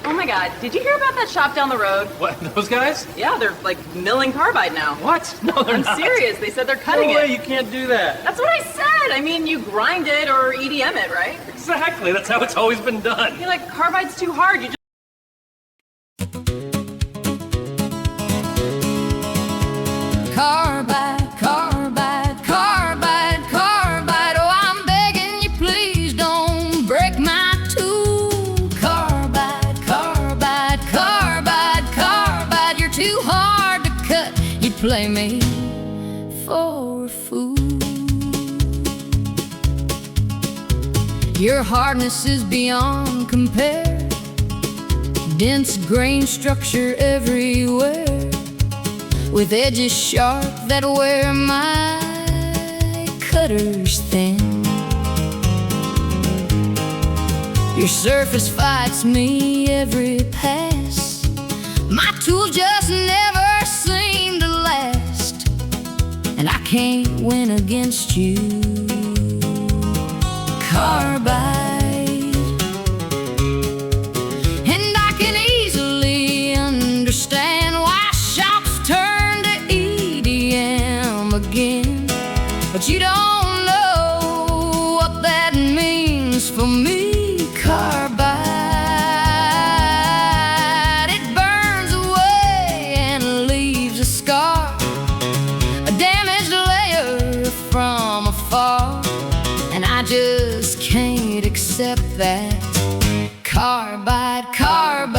Oh my God, did you hear about that shop down the road? What, those guys? Yeah, they're like milling carbide now. What? No, they're I'm not. serious, they said they're cutting No way, it. you can't do that. That's what I said. I mean, you grind it or EDM it, right? Exactly, that's how it's always been done. You're like, carbide's too hard, you just... Carbide, carbide, carbide, carbide. Oh, I'm begging you, please don't break my tool. Carbide, carbide, carbide, carbide. You're too hard to cut. You play me for a fool. Your hardness is beyond compare. Dense grain structure everywhere, with edges sharp that wear my cutters thin. Your surface fights me every pass. My tools just never seem to last, and I can't win against you. Carbide. And I can easily understand why shops turn to EDM again, but you don't know what that means for me. Carbide, it burns away and leaves a scar, a damaged layer from afar, and I just can't accept that. Carbide, carbide,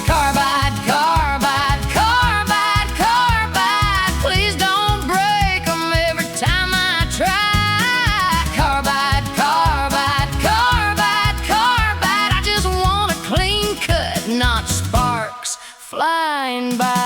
carbide, carbide, carbide, carbide. Please don't break 'em every time I try. Carbide, carbide, carbide, carbide. I just want a clean cut, not sparks flying by.